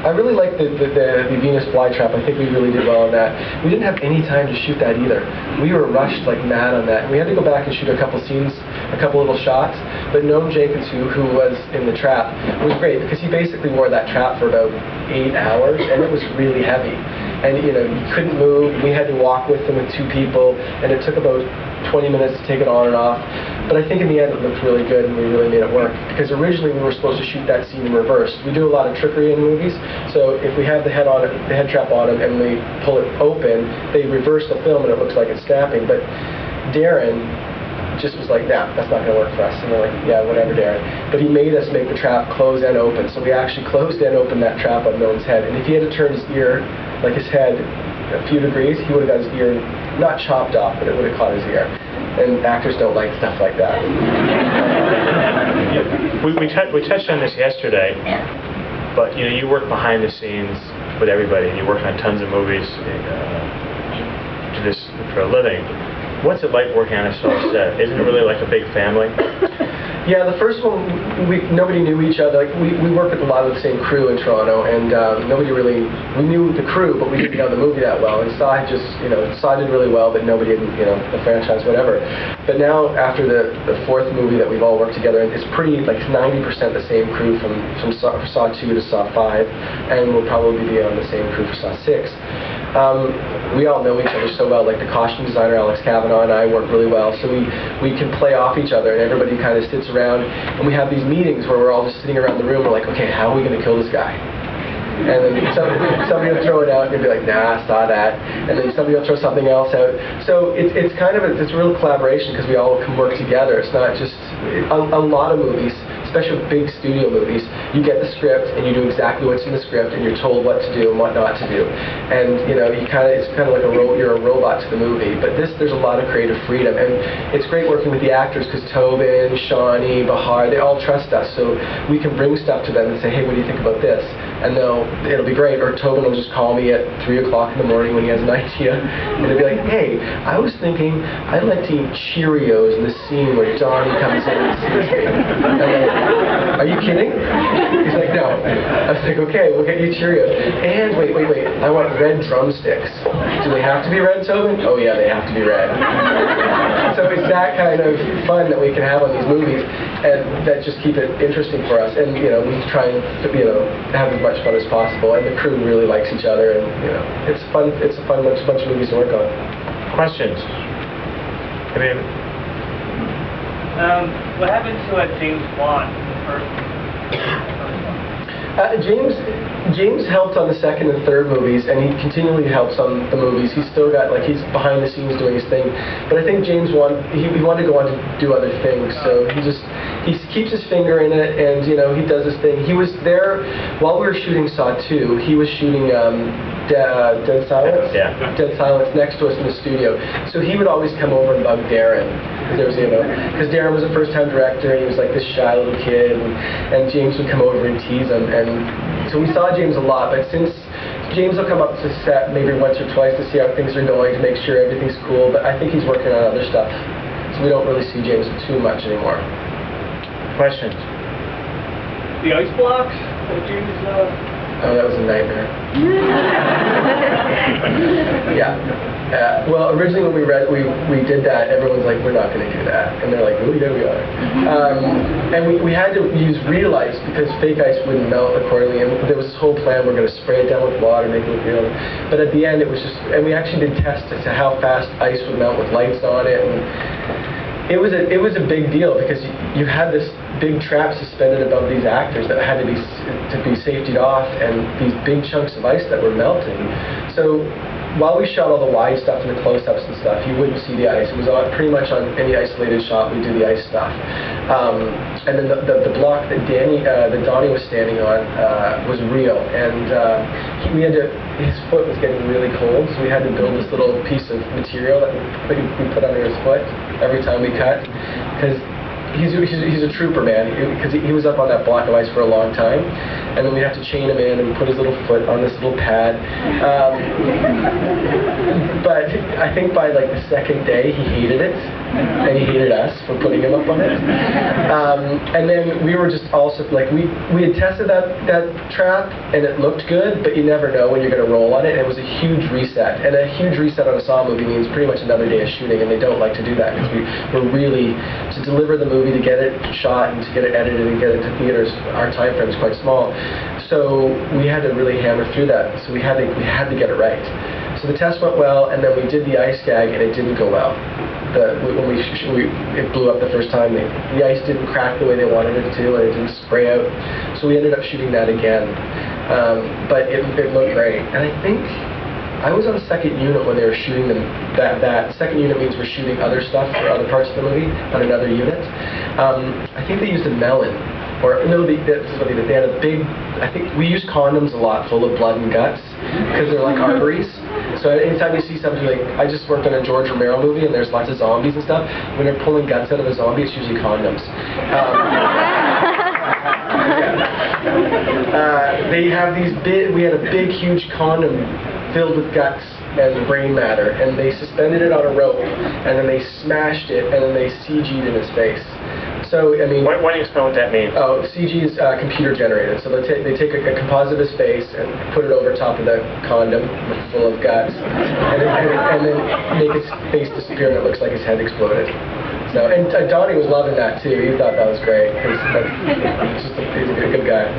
I really like the Venus flytrap. I think we really did well on that. We didn't have any time to shoot that either. We were rushed like mad on that. And we had to go back and shoot a couple scenes, a couple little shots. But Noam Jenkins, who was in the trap, was great because he basically wore that trap for about 8 hours, and it was really heavy. And you couldn't move. We had to walk with him with 2 people, and it took about 20 minutes to take it on and off. But I think in the end it looked really good, and we really made it work. Because originally we were supposed to shoot that scene in reverse. We do a lot of trickery in movies, so if we have the head trap on him, and we pull it open, they reverse the film and it looks like it's snapping. But Darren just was like, nah, that's not going to work for us. And we're like, yeah, whatever, Darren. But he made us make the trap close and open. So we actually closed and opened that trap on Noam's head. And if he had to turn his ear, like his head, a few degrees, he would have got his ear not chopped off, but it would have caught his ear. And actors don't like stuff like that. We touched on this yesterday, but you work behind the scenes with everybody, and you work on tons of movies, do this for a living. What's it like working on a small set? Isn't it really like a big family? Yeah, the first one, nobody knew each other. Like we work with a lot of the same crew in Toronto, and we knew the crew, but we didn't know the movie that well. And Saw did really well, but nobody in the franchise, whatever. But now, after the 4th movie that we've all worked together, it's pretty like 90% the same crew from Saw 2 to Saw 5, and we'll probably be on the same crew for Saw 6. We all know each other so well. Like the costume designer Alex Cavanaugh and I work really well, so we can play off each other, and everybody kind of sits around, and we have these meetings where we're all just sitting around the room. We're like, okay, how are we going to kill this guy? And then somebody will throw it out and you'll be like, nah, I saw that. And then somebody will throw something else out. So it's kind of it's real collaboration because we all can work together. It's not just a lot of movies, especially with big studio movies. You get the script and you do exactly what's in the script, and you're told what to do and what not to do. And it's kind of like you're a robot to the movie. But there's a lot of creative freedom, and it's great working with the actors because Tobin, Shawnee, Bahar, they all trust us, so we can bring stuff to them and say, hey, what do you think about this? And it'll be great. Or Tobin will just call me at 3 o'clock in the morning when he has an idea, and he'll be like, hey, I was thinking I'd like to eat Cheerios in this scene where Donnie comes in and sees me. I'm like, are you kidding? He's like, no. I was like, okay, we'll get you Cheerios. And wait, I want red drumsticks. Do they have to be red, Tobin? Oh yeah, they have to be red. So it's that kind of fun that we can have on these movies, and that just keep it interesting for us. And we try and have as much fun as possible. And the crew really likes each other, and it's fun. It's a fun bunch of movies to work on. Questions? I mean, what happened to James Wan in the first one? James helped on the 2nd and 3rd movies, and he continually helps on the movies. He's still got, he's behind the scenes doing his thing. But I think James wanted to go on to do other things, so he keeps his finger in it, and he does his thing. He was there while we were shooting Saw 2. He was shooting Dead Silence. Yeah. Dead Silence next to us in the studio. So he would always come over and bug Darren. Because Darren was a first-time director, and he was like this shy little kid, and James would come over and tease him. And so we saw James a lot, but since James will come up to set maybe once or twice to see how things are going, to make sure everything's cool, but I think he's working on other stuff. So we don't really see James too much anymore. Questions? The ice blocks that James Oh, that was a nightmare. Yeah. Well, originally when we did that, everyone's like, we're not going to do that. And they're like, really? Yeah, we are. And we had to use real ice because fake ice wouldn't melt accordingly. And there was this whole plan, we're going to spray it down with water, make it look real. But at the end, it was just, and we actually did tests as to how fast ice would melt with lights on it. And it was a big deal because you had this big trap suspended above these actors that had to be safetied off, and these big chunks of ice that were melting. So while we shot all the wide stuff and the close-ups and stuff, you wouldn't see the ice. It was pretty much on any isolated shot we did the ice stuff. And then the block that Donnie was standing on was real, and his foot was getting really cold, so we had to build this little piece of material that we put under his foot every time we cut, because he's a trooper, man, because he was up on that block of ice for a long time, and then we have to chain him in and put his little foot on this little pad. But I think by like the second day he hated it, and he hated us for putting him up on it. And then we were just also like we had tested that trap and it looked good, but you never know when you're going to roll on it. And it was a huge reset, and a huge reset on a Saw movie means pretty much another day of shooting, and they don't like to do that because we're really to deliver the movie, to get it shot and to get it edited and get it to theaters. Our time frame is quite small, so we had to really hammer through that. So we had to get it right. So the test went well, and then we did the ice gag, and it didn't go well. When it blew up the first time, the ice didn't crack the way they wanted it to, and it didn't spray out. So we ended up shooting that again, but it looked great. And I think I was on second unit when they were shooting them. That second unit means we're shooting other stuff for other parts of the movie on another unit. I think they used a melon. Or no, they had a big. I think we use condoms a lot, full of blood and guts, because they're like arteries. So anytime you see somebody like, I just worked on a George Romero movie, and there's lots of zombies and stuff. When they're pulling guts out of a zombie, it's usually condoms. They have these big. We had a big, huge condom filled with guts and brain matter, and they suspended it on a rope, and then they smashed it, and then they CG'd in his face. So, I mean... Why don't you explain what that means? Oh, CG is computer generated. So they take a composite of his face and put it over top of the condom full of guts, and then make his face disappear, and it looks like his head exploded. So, and Donnie was loving that too. He thought that was great, because he's a good guy.